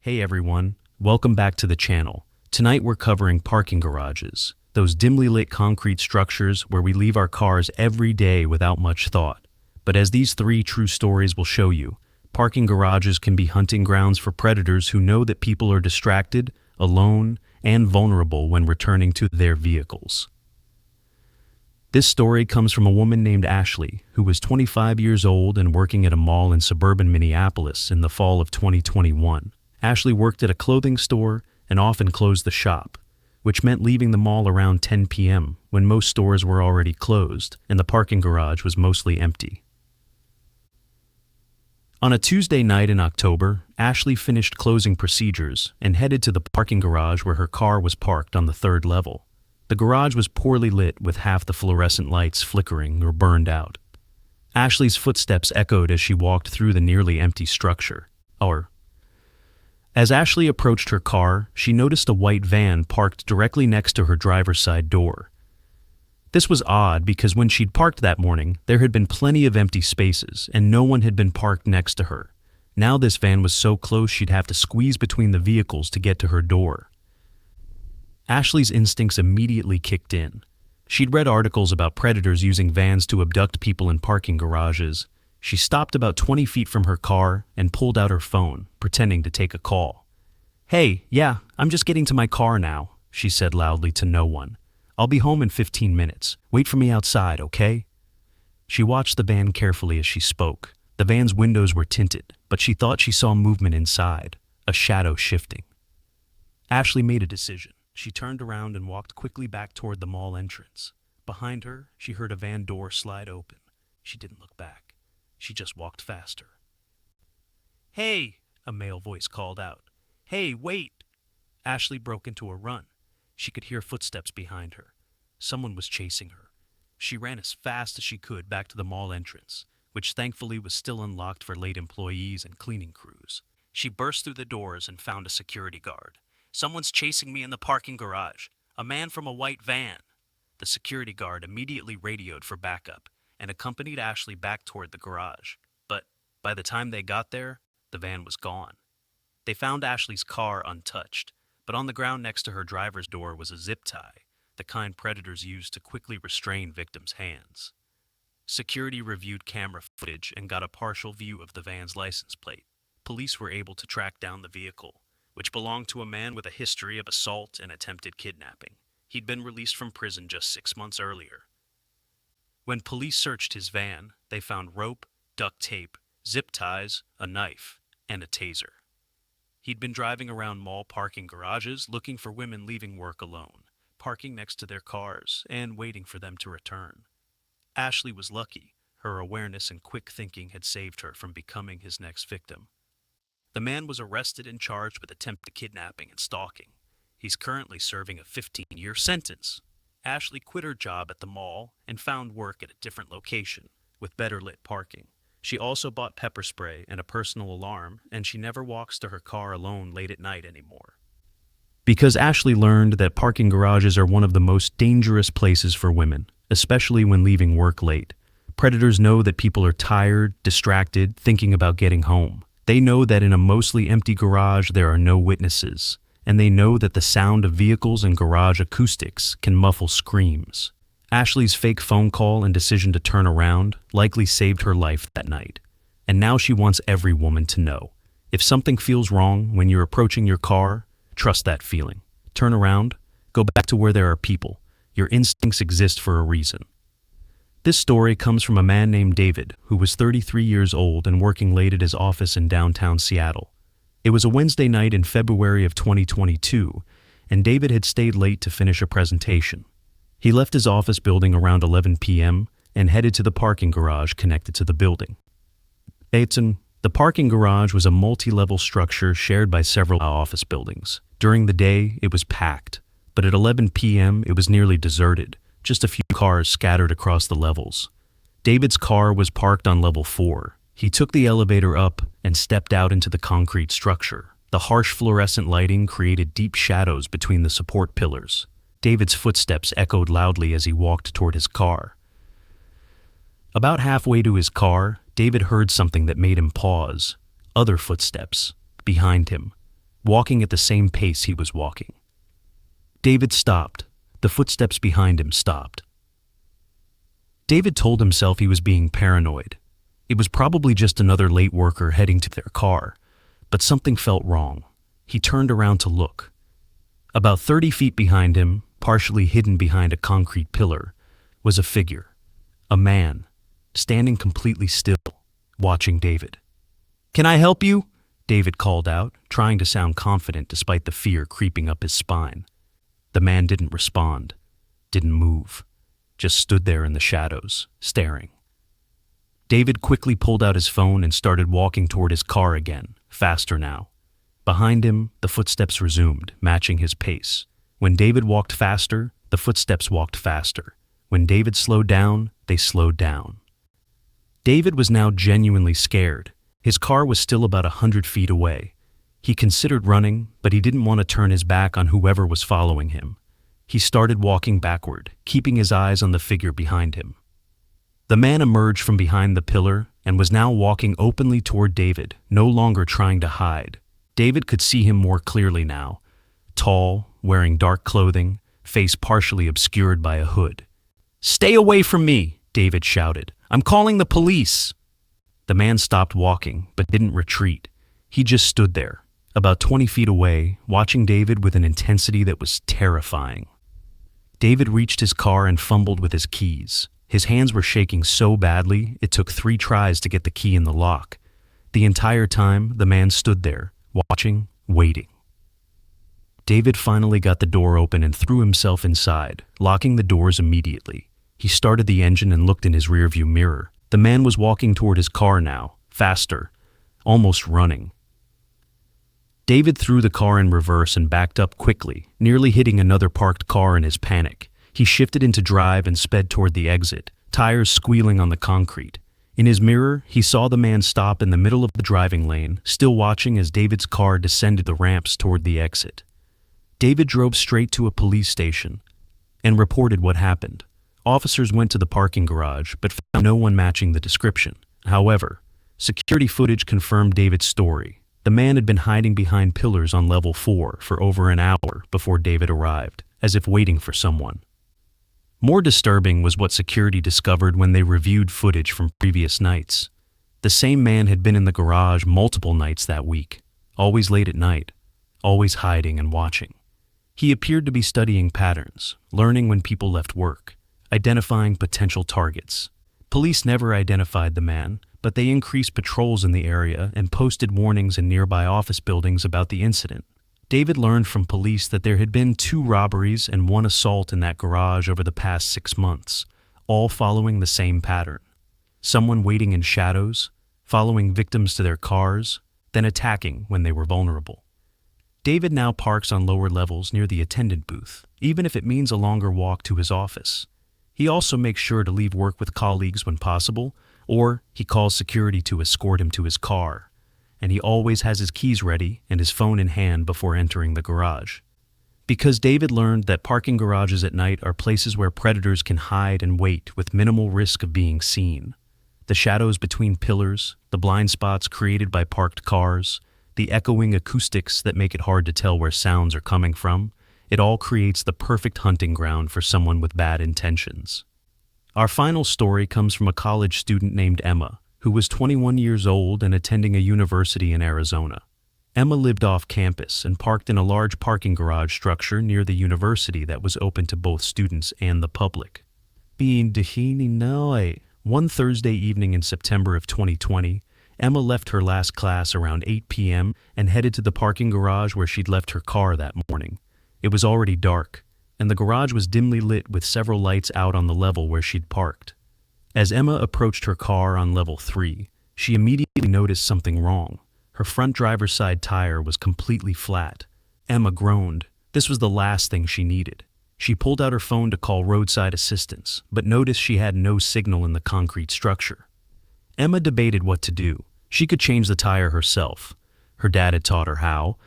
Hey everyone, welcome back to the channel. Tonight we're covering parking garages, those dimly lit concrete structures where we leave our cars every day without much thought. But as these three true stories will show you, parking garages can be hunting grounds for predators who know that people are distracted, alone, and vulnerable when returning to their vehicles. This story comes from a woman named Ashley, who was 25 years old and working at a mall in suburban Minneapolis in the fall of 2021. Ashley worked at a clothing store and often closed the shop, which meant leaving the mall around 10 p.m. when most stores were already closed and the parking garage was mostly empty. On a Tuesday night in October, Ashley finished closing procedures and headed to the parking garage where her car was parked on the third level. The garage was poorly lit with half the fluorescent lights flickering or burned out. Ashley's footsteps echoed as she walked through the nearly empty structure. As Ashley approached her car, she noticed a white van parked directly next to her driver's side door. This was odd because when she'd parked that morning, there had been plenty of empty spaces and no one had been parked next to her. Now this van was so close she'd have to squeeze between the vehicles to get to her door. Ashley's instincts immediately kicked in. She'd read articles about predators using vans to abduct people in parking garages. She stopped about 20 feet from her car and pulled out her phone, pretending to take a call. "Hey, yeah, I'm just getting to my car now," she said loudly to no one. "I'll be home in 15 minutes. Wait for me outside, okay?" She watched the van carefully as she spoke. The van's windows were tinted, but she thought she saw movement inside, a shadow shifting. Ashley made a decision. She turned around and walked quickly back toward the mall entrance. Behind her, she heard a van door slide open. She didn't look back. She just walked faster. "Hey!" a male voice called out. "Hey, wait!" Ashley broke into a run. She could hear footsteps behind her. Someone was chasing her. She ran as fast as she could back to the mall entrance, which thankfully was still unlocked for late employees and cleaning crews. She burst through the doors and found a security guard. "Someone's chasing me in the parking garage. A man from a white van." The security guard immediately radioed for backup and accompanied Ashley back toward the garage. But by the time they got there, the van was gone. They found Ashley's car untouched, but on the ground next to her driver's door was a zip tie, the kind predators use to quickly restrain victims' hands. Security reviewed camera footage and got a partial view of the van's license plate. Police were able to track down the vehicle, which belonged to a man with a history of assault and attempted kidnapping. He'd been released from prison just 6 months earlier. When police searched his van, they found rope, duct tape, zip ties, a knife, and a taser. He'd been driving around mall parking garages looking for women leaving work alone, parking next to their cars, and waiting for them to return. Ashley was lucky. Her awareness and quick thinking had saved her from becoming his next victim. The man was arrested and charged with attempted kidnapping and stalking. He's currently serving a 15-year sentence. Ashley quit her job at the mall and found work at a different location, with better lit parking. She also bought pepper spray and a personal alarm, and she never walks to her car alone late at night anymore. Because Ashley learned that parking garages are one of the most dangerous places for women, especially when leaving work late. Predators know that people are tired, distracted, thinking about getting home. They know that in a mostly empty garage there are no witnesses, and they know that the sound of vehicles and garage acoustics can muffle screams. Ashley's fake phone call and decision to turn around likely saved her life that night. And now she wants every woman to know. If something feels wrong when you're approaching your car, trust that feeling. Turn around, go back to where there are people. Your instincts exist for a reason. This story comes from a man named David, who was 33 years old and working late at his office in downtown Seattle. It was a Wednesday night in February of 2022, and David had stayed late to finish a presentation. He left his office building around 11 p.m. and headed to the parking garage connected to the building. The parking garage was a multi-level structure shared by several office buildings. During the day, it was packed, but at 11 p.m. it was nearly deserted, just a few cars scattered across the levels. David's car was parked on level 4. He took the elevator up and stepped out into the concrete structure. The harsh fluorescent lighting created deep shadows between the support pillars. David's footsteps echoed loudly as he walked toward his car. About halfway to his car, David heard something that made him pause. Other footsteps, behind him. walking at the same pace he was walking. David stopped. The footsteps behind him stopped. David told himself he was being paranoid. It was probably just another late worker heading to their car, but something felt wrong. He turned around to look. About 30 feet behind him, partially hidden behind a concrete pillar, was a figure, a man, standing completely still, watching David. "Can I help you?" David called out, trying to sound confident despite the fear creeping up his spine. The man didn't respond, didn't move, just stood there in the shadows, staring. David quickly pulled out his phone and started walking toward his car again, faster now. Behind him, the footsteps resumed, matching his pace. When David walked faster, the footsteps walked faster. When David slowed down, they slowed down. David was now genuinely scared. His car was still about 100 feet away. He considered running, but he didn't want to turn his back on whoever was following him. He started walking backward, keeping his eyes on the figure behind him. The man emerged from behind the pillar and was now walking openly toward David, no longer trying to hide. David could see him more clearly now. Tall, wearing dark clothing, face partially obscured by a hood. "Stay away from me!" David shouted. "I'm calling the police!" The man stopped walking, but didn't retreat. He just stood there, about 20 feet away, watching David with an intensity that was terrifying. David reached his car and fumbled with his keys. His hands were shaking so badly, it took 3 tries to get the key in the lock. The entire time, the man stood there, watching, waiting. David finally got the door open and threw himself inside, locking the doors immediately. He started the engine and looked in his rearview mirror. The man was walking toward his car now, faster, almost running. David threw the car in reverse and backed up quickly, nearly hitting another parked car in his panic. He shifted into drive and sped toward the exit, tires squealing on the concrete. In his mirror, he saw the man stop in the middle of the driving lane, still watching as David's car descended the ramps toward the exit. David drove straight to a police station and reported what happened. Officers went to the parking garage, but found no one matching the description. However, security footage confirmed David's story. The man had been hiding behind pillars on level 4 for over an hour before David arrived, as if waiting for someone. More disturbing was what security discovered when they reviewed footage from previous nights. The same man had been in the garage multiple nights that week, always late at night, always hiding and watching. He appeared to be studying patterns, learning when people left work, identifying potential targets. Police never identified the man, but they increased patrols in the area and posted warnings in nearby office buildings about the incident. David learned from police that there had been 2 robberies and 1 assault in that garage over the past 6 months, all following the same pattern. Someone waiting in shadows, following victims to their cars, then attacking when they were vulnerable. David now parks on lower levels near the attendant booth, even if it means a longer walk to his office. He also makes sure to leave work with colleagues when possible, or he calls security to escort him to his car. And he always has his keys ready and his phone in hand before entering the garage. Because David learned that parking garages at night are places where predators can hide and wait with minimal risk of being seen. The shadows between pillars, the blind spots created by parked cars, the echoing acoustics that make it hard to tell where sounds are coming from, it all creates the perfect hunting ground for someone with bad intentions. Our final story comes from a college student named Emma, who was 21 years old and attending a university in Arizona. Emma lived off campus and parked in a large parking garage structure near the university that was open to both students and the public. One Thursday evening in September of 2020, Emma left her last class around 8 p.m. and headed to the parking garage where she'd left her car that morning. It was already dark, and the garage was dimly lit with several lights out on the level where she'd parked. As Emma approached her car on level 3, she immediately noticed something wrong. Her front driver's side tire was completely flat. Emma groaned. This was the last thing she needed. She pulled out her phone to call roadside assistance, but noticed she had no signal in the concrete structure. Emma debated what to do. She could change the tire herself. Her dad had taught her how.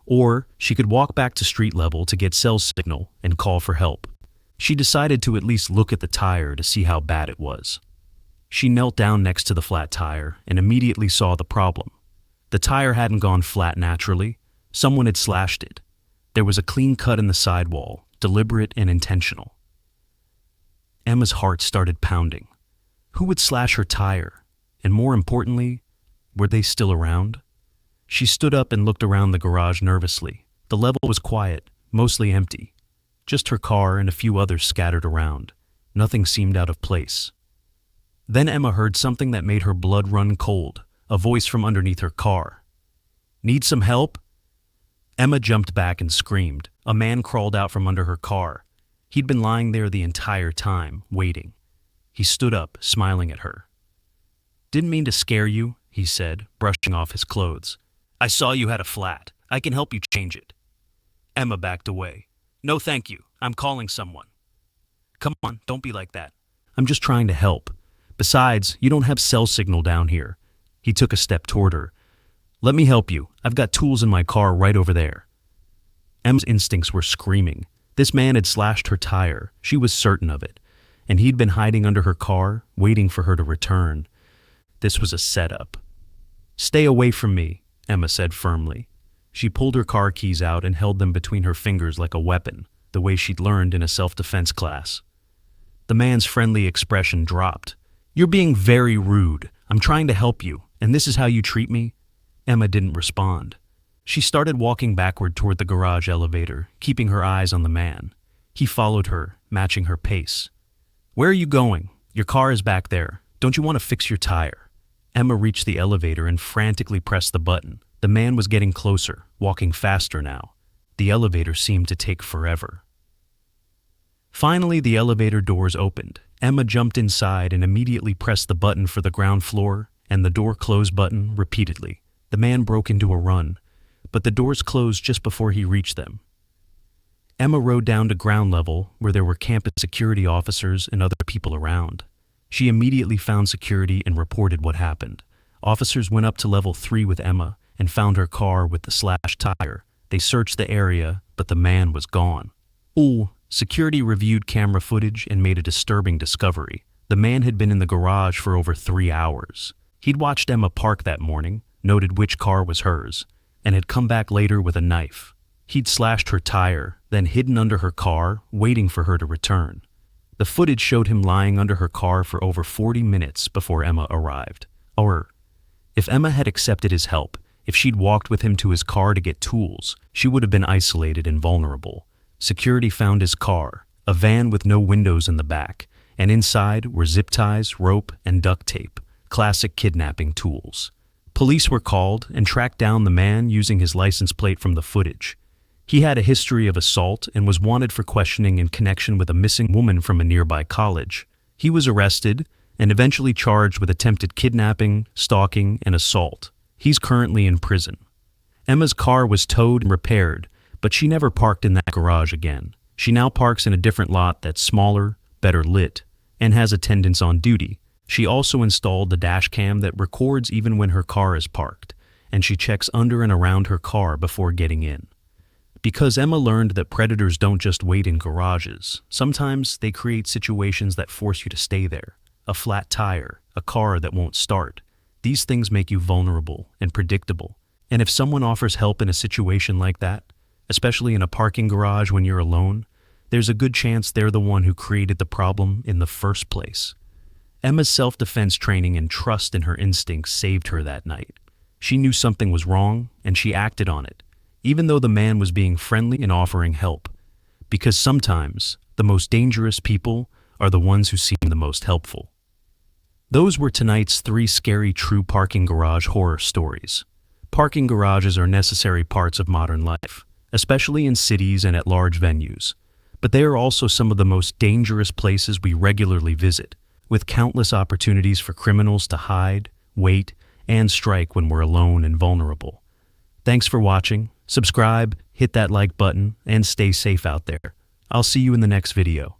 Or she could walk back to street level to get cell signal and call for help. She decided to at least look at the tire to see how bad it was. She knelt down next to the flat tire and immediately saw the problem. The tire hadn't gone flat naturally. Someone had slashed it. There was a clean cut in the sidewall, deliberate and intentional. Emma's heart started pounding. Who would slash her tire? And more importantly, were they still around? She stood up and looked around the garage nervously. The level was quiet, mostly empty. Just her car and a few others scattered around. Nothing seemed out of place. Then Emma heard something that made her blood run cold, a voice from underneath her car. "Need some help?" Emma jumped back and screamed. A man crawled out from under her car. He'd been lying there the entire time, waiting. He stood up, smiling at her. "Didn't mean to scare you," he said, brushing off his clothes. "I saw you had a flat. I can help you change it." Emma backed away. "No, thank you. I'm calling someone." "Come on, don't be like that. I'm just trying to help. Besides, you don't have cell signal down here." He took a step toward her. "Let me help you. I've got tools in my car right over there." Emma's instincts were screaming. This man had slashed her tire. She was certain of it. And he'd been hiding under her car, waiting for her to return. This was a setup. "Stay away from me," Emma said firmly. She pulled her car keys out and held them between her fingers like a weapon, the way she'd learned in a self-defense class. The man's friendly expression dropped. "You're being very rude. I'm trying to help you, and this is how you treat me?" Emma didn't respond. She started walking backward toward the garage elevator, keeping her eyes on the man. He followed her, matching her pace. "Where are you going? Your car is back there. Don't you want to fix your tire?" Emma reached the elevator and frantically pressed the button. The man was getting closer, walking faster now. The elevator seemed to take forever. Finally, the elevator doors opened. Emma jumped inside and immediately pressed the button for the ground floor and the door close button repeatedly. The man broke into a run, but the doors closed just before he reached them. Emma rode down to ground level where there were campus security officers and other people around. She immediately found security and reported what happened. Officers went up to level 3 with Emma and found her car with the slashed tire. They searched the area, but the man was gone. Security reviewed camera footage and made a disturbing discovery. The man had been in the garage for over 3 hours. He'd watched Emma park that morning, noted which car was hers, and had come back later with a knife. He'd slashed her tire, then hidden under her car, waiting for her to return. The footage showed him lying under her car for over 40 minutes before Emma arrived. If Emma had accepted his help, if she'd walked with him to his car to get tools, she would have been isolated and vulnerable. Security found his car, a van with no windows in the back, and inside were zip ties, rope, and duct tape, classic kidnapping tools. Police were called and tracked down the man using his license plate from the footage. He had a history of assault and was wanted for questioning in connection with a missing woman from a nearby college. He was arrested and eventually charged with attempted kidnapping, stalking, and assault. He's currently in prison. Emma's car was towed and repaired, but she never parked in that garage again. She now parks in a different lot that's smaller, better lit, and has attendants on duty. She also installed the dash cam that records even when her car is parked, and she checks under and around her car before getting in. Because Emma learned that predators don't just wait in garages, sometimes they create situations that force you to stay there. A flat tire, a car that won't start. These things make you vulnerable and predictable. And if someone offers help in a situation like that, especially in a parking garage when you're alone, there's a good chance they're the one who created the problem in the first place. Emma's self-defense training and trust in her instincts saved her that night. She knew something was wrong, and she acted on it, even though the man was being friendly and offering help. Because sometimes, the most dangerous people are the ones who seem the most helpful. Those were tonight's 3 scary true parking garage horror stories. Parking garages are necessary parts of modern life, especially in cities and at large venues. But they are also some of the most dangerous places we regularly visit, with countless opportunities for criminals to hide, wait, and strike when we're alone and vulnerable. Thanks for watching. Subscribe, hit that like button, and stay safe out there. I'll see you in the next video.